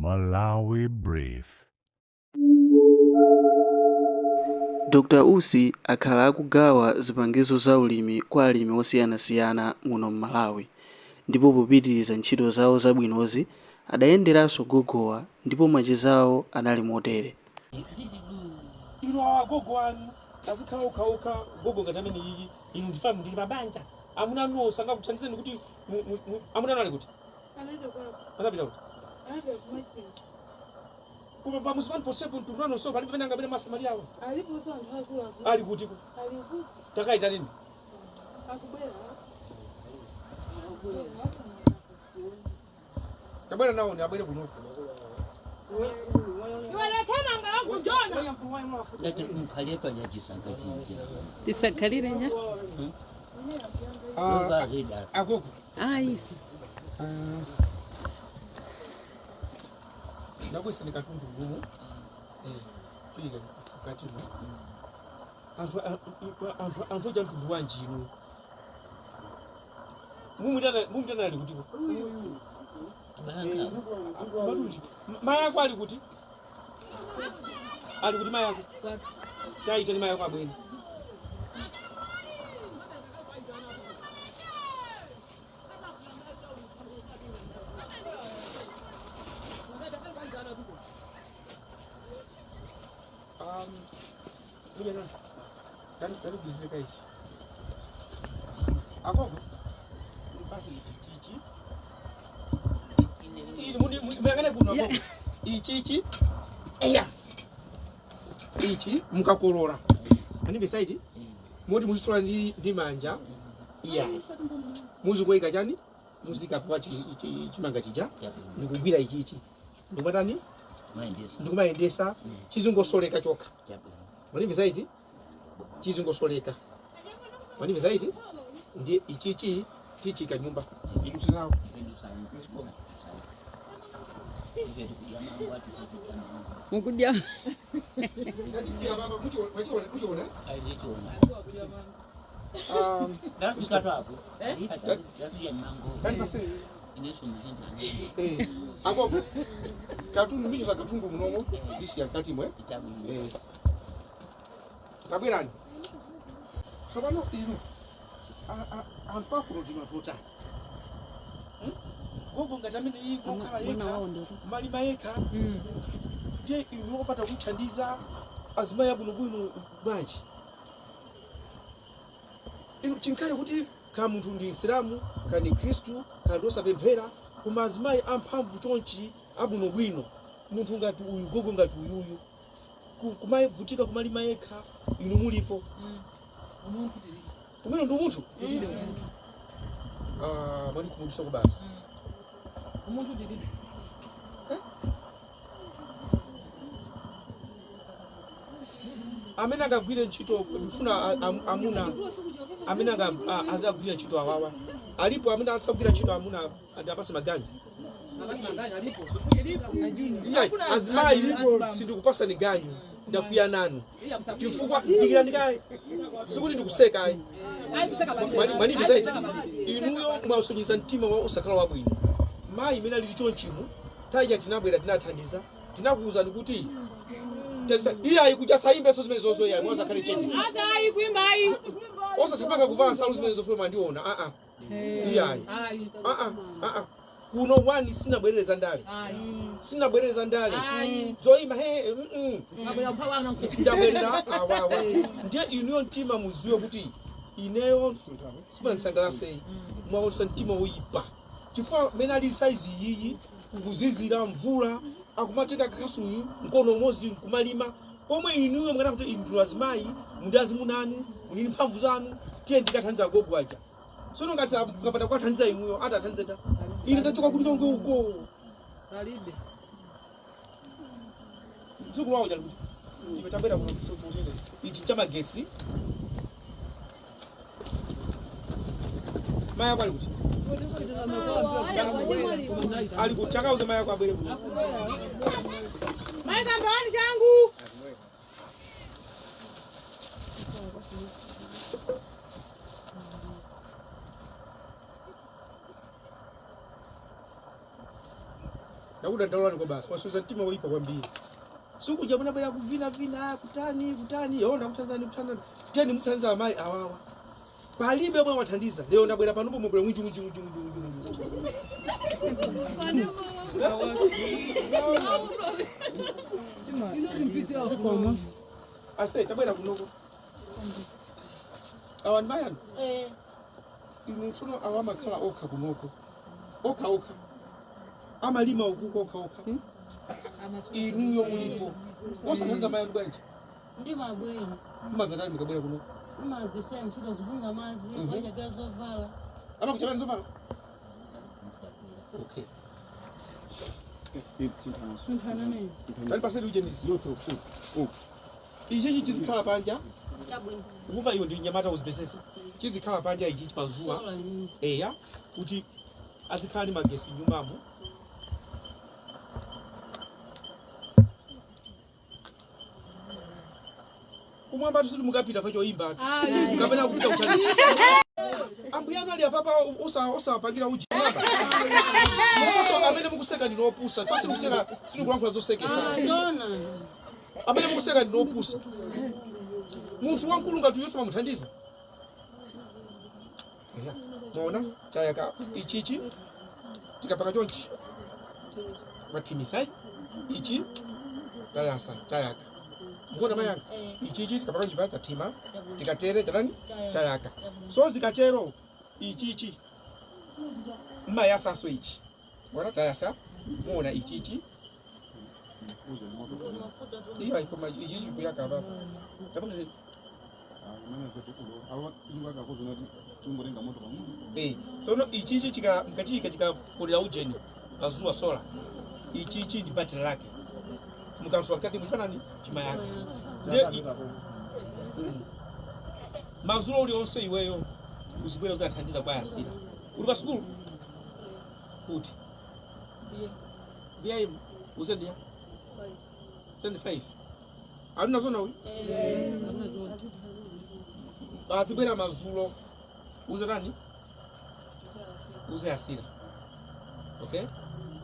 Malawi Brief. Dr. Ussi akhala akugawa zipangizo za ulimi kwa alimi osiyanasiyana muno m'Malawi, ndipo popitiriza ntchito zawo zabwinozi adayenderanso gogowa ndipo macheza awo anali motere. Ino agogo anu azikhala okhaokha gogo ngati amene iyi inu ndifamu ndili mabanja amuna anuwo sangakuthandizeni kuti amuna anu ali kuti anapita kuti kuma pamusi pano posepo mtunduano so palipo pene angabene masamali awo ali kuti takaita nini tabwera nawo ni abwere kuno Tisakhalire nya? agogo Isi. ndakwesa ni katundu ngumu tuika katino anthu oja mtundu wa njinu mumutana ali kuti madundi mayako ali kuti mayako taitani mayako abwene Dari bisnis guys. Aku pasti ici. Ini mudi mengane kuno aku. Ici. Iya. Ici muka korora. Ani beside. Mudi musula ndi manja. Iya. Muzu kuika jani? Muzu kapwa chimanga chija. Ndikugwira ici. Ndikumatani? Ndikumayendesa. Chizungosoleka choka. Mani beside? Chizungosoleka. Mani zaidi ndiye ichichi tichika nyumba ilusi nawo Mukudya. Ako katundu ndicho katundu munomo isi yakati mwe Kabirani. Sabano inu. Anthu pakuno ndinotota. Gogo ngati amene iyi kokhala yekha. Malima yekha. Je inu opata kuthandiza azimayi abwinobwino bwanji. Inu chinkale kuti ka munthu ndi Islamu, kani Khristu, kana osapemphera, koma azimayi amphamvu chonchi abwinobwino. Munthu ngati uyu gogo ngati uyuyu. Kumayivutika kumalima yekha inu mulipo umuntu tiri kumene ndo munthu tiri munthu mali kumudisa ko basi umuntu tiri amene angagwire ntchito mfuna amuna amene azagwira ntchito awawa alipo amene asagwira ntchito amuna andapasa magani alipo azimayi sindikupasa ni gayi ndakuya nanu chifukwa ndikira ndikayi sikuti ndikuseka ayi mwani bizayi inuyo mwasonyeza mtima wa usakhala wabwino mayi imene ali chonchimu taija tinabwera tinathandiza tinakuwuzani kuti iya ayikuja sayimbe so zimene zozo yayi mwaza khale chete ayi kuimba ayi osatapanga kuvala salu zimene zofuna mandiona iya kuno wani sinabwereza ndale sinabwereza ndale zoima ndabwera awawa ndiye inuyo mtima muziwe kuti ineyo sipandisangalasei mwaonesa mtima woyipa chifukwa mene ali saizi yiyi kuzizira mvula akumateka kakasuyu mkono umodzi kumalima pomwe inuyo mukana kuti indulu azimayi mundi azimunanu muli mphamvu zanu tiye ndikathandiza gogo aja sono ngati mukapata kwathandiza inuyo atathandiza ine tachoka kuti longe uko alibe mzuku wawo jali kuti imetabwera kuno kusotozele ichi chamagesi maya kwali kuti ali kuti chakauze maya kwabwere kuno maya kambani changu Nakuda ndalani kwa basi. Kwa Susan mtima woipa kwambiri. Siku jamana baya kuvina kutani. Yona kutazani kutana. Teni msanza amai awawa. Palibe mwe watandiza. Leo ndabwera panopo mwe unji. Ase tabwera kunoko. Awani bayani? Inusono awama kala oka kunoko. Oka. Amalima ukuko oka. Inuyo mulipo. Osa kanza bayani bwanje? Ndima bwenu. Mazadani mukabwera kunoko. Magese mchilo zibunga mazi, waja pia zovala. Ama kuchakani zovala? Okay. Kali paseli uje nisi yose ufu. Ichi chizikhala panja. Ukuva iwe ndi nyamata uzibesese. Chizikhala panja ichi pazuwa. Eya kuti azikhala ndi magesi nyumbamo. Kumwamba tusuli mukapita facho imba. Mukapena kupita uchani. Ambuyano ali apapa osa pangira uji. Mukoso amene mukuseka ndinopusa. Pasi mukuseka sinu kulankhula zosekesa. Zona. Amene mukuseka ndinopusa. Munthu wankulu ngati Yesu mamuthandiza. Eya. Mwaona chayaka ichichi tikapaka chonchi. Matimisai ichi tayasa chayaka. Mbona mayanga ichichi tikapaka chipata tima tikatere chanani chayaka. So zikatero ichichi mayasa so ichi. Bwana tayasa muona ichichi. Iya iko ichichi kuyaka baba. Tapanga so no ichichi chika kulira ujeni pazuwa sola. Ichichi ndi battery lake. Mukanswa kati mfanani chimayaka. Nde mazulo uli onse iweyo uzibwera uzathandiza kwa asira. Uli pa school? Kuti? Biya usendia? 75. Alina zona uli? Azibwera mazulo uze nani? Uze asira. Okay?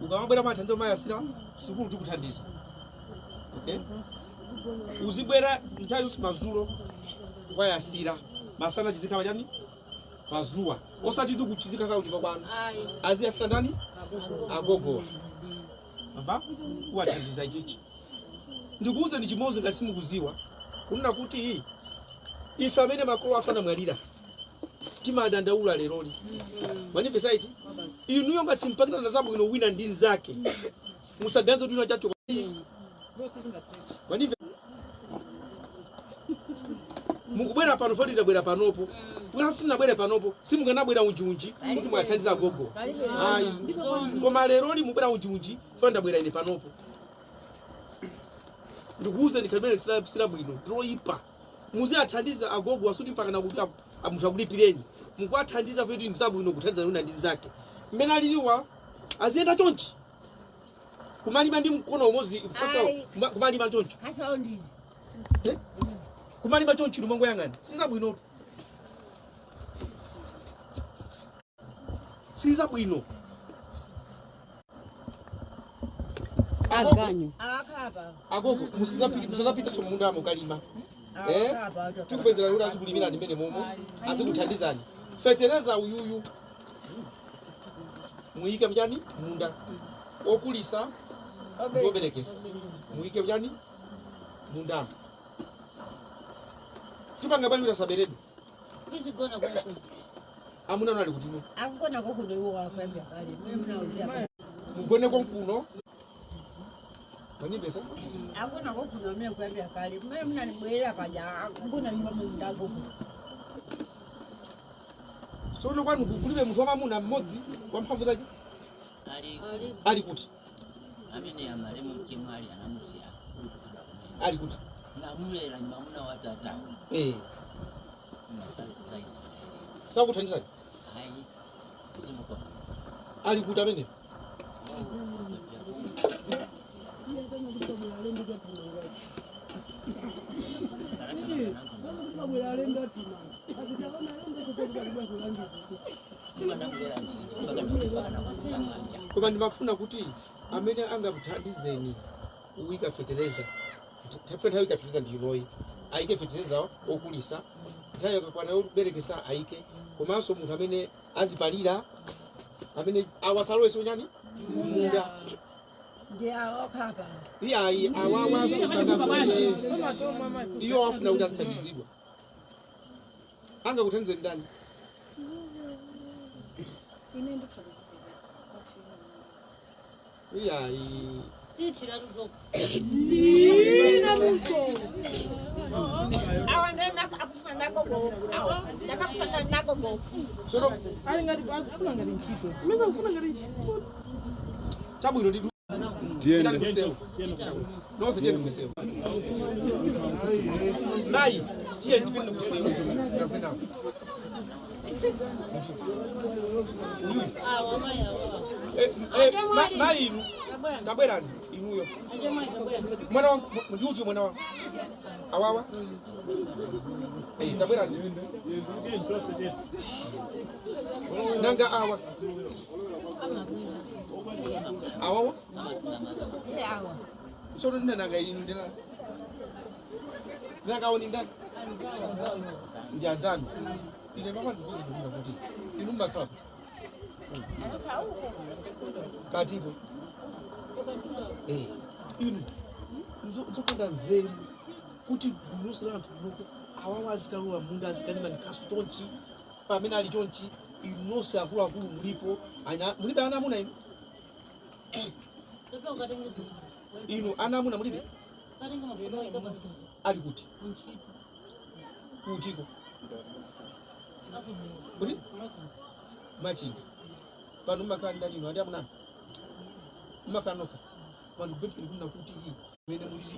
Ukamabwera mathandizo maya asira, sukulu tikuthandiza. Okay? Uzibwera nthawi zonse mazulo kwa yasira. Masana chizikhala chani? Pazuwa. Osati tikuchizika kuti pabwana. Aziyasira ndani? Agogo. Amba? Kuwathandiza ichichi. Ndikuuze ndi chimozi ngati simukuziwa. Kunena kuti ife amene makolo afana mwalira. Timadandaula leroli. Manifesta iti? Inuyo ngati simpakira na zabu ino wina ndi nzake. Musaganze kuti chacho. Mukubwera pano fodi ndabwera panopo. Bwera sina bwera panopo. Simukanabwera unjunji kuti mwathandiza gogo. Hayi. Koma leroli mubwera unjunji fodi ndabwera ine panopo. Ndikuuze ndikamene sila bwino. Droipa. Muzi athandiza agogo wasuti pakana kuti amukulipireni. Mukwathandiza fodi ndizabu ino kuthandiza wina ndi nzake. Mmene aliliwa aziyenda chonchi. Kumalima ndi mkono umozi kukosa kumalima chonchi. Hasa ndini. Kumalima chonchi lumongo yangani. Siza bwino. Siza bwino. Aganyo. Akapa. Agogo musazapita so munda mukalima. Tikupezera yule azikulimira ndi mene momo. Azikuthandizani. Fetereza uyuyu. Muike mjani munda. Okulisa oberekesa. Muike mjani munda. Tipanga banyura saberedu. Hizi gona kwa Amuna nali kutino. Akukona kokuno iwo wakwambia kale. Mimi nauzia. Mugone kwa mkuno. Manibesa? Akukona kokuno mimi kwambia kale. Mimi nanibwera paja. Akukona nyumba munda gogo. So no kwanu kulibe mtu amuna mmodzi wa mphamvu zake. Ali kuti. Amene amalemu mchimwali anamusiya. Ali kuti. Ngamulera ni mamuna watata. Sakuthandizani? Hayi. Zimuko. Ali kuti amene? Koma ndimafuna kuti amene angakuthandizeni kuyika fetereza nthawi ika fetereza ndiyoyi ayike fetereza okulisa nthawi yakakwana yoberekesa ayike komanso munthu amene azipalira amene awasalowese nyani munda Ndiye awakapa. iyayi awawa susanae iyo afuna kuti azithandizidwa angakuthandizeni ndani Ine ndithandizika. iyayi Titira tuzoka. Awa ndema akufuna nako go. Awa ndema akufuna nako go. sono Ali ngati akufuna ngati ntchito. Meza akufuna ngati ntchito. chabwino ndi Tiende. nonse tiyeni kusewa nayi tiyeni tipende kusewa Awa maya wa. nayi inu tabwerani inuyo Ajama itaboya. mwana wangu ndiuti mwana wangu awawa tabwerani nanga awa awawa Ile awa. sono ndinananga inu ndinanga nanga awoni ndani ndi adzanu ine mamandiuze ndikuina kuti inu mmakhala katipo inu nzokonda nzeru kuti guluso la anthu kunoko awawa azikalowa munda azikalima ndikasu tonchi pamene ali chonchi inu nonse akuluakulu mulipo mulibe ana amuna inu Topa ukatengeza. inu ana amuna mulibe Katenga mafuno ikabasi. ali kuti Mchitu. kutiko Hapo ni. kuti machinga pano mmakhala ndani inu andi amunana mmakanoka vanhu kupemphera kuna kuti mene muliti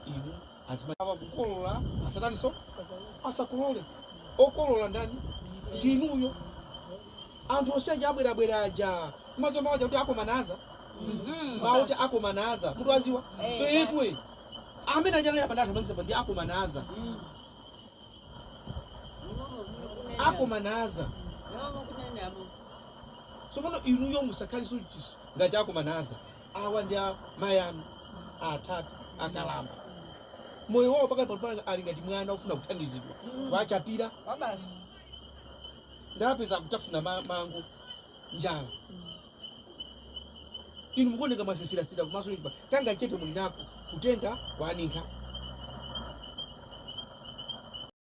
inu azimava kukolola asataniso asakolole okolola ndani ndinuyo anthu onse aja abwerabwera aja mazo mawaja kuti akomanaza mauti akomanaza mutu aziwa petwe amene ajanaya pandatha mangisepa ndi akomanaza akomanaza tsopano inuyo musakhaliso ngati akomanaza awa ndi amayi anu atatu akalamba moyo wawo pakati pano ali ngati mwana ofuna kuthandizidwa wachapira Wabasi. ndapeza kutafuna mango njala inu mukuoneka masisirasira kumaso ipa tanga chepe muli nako kutenda waninka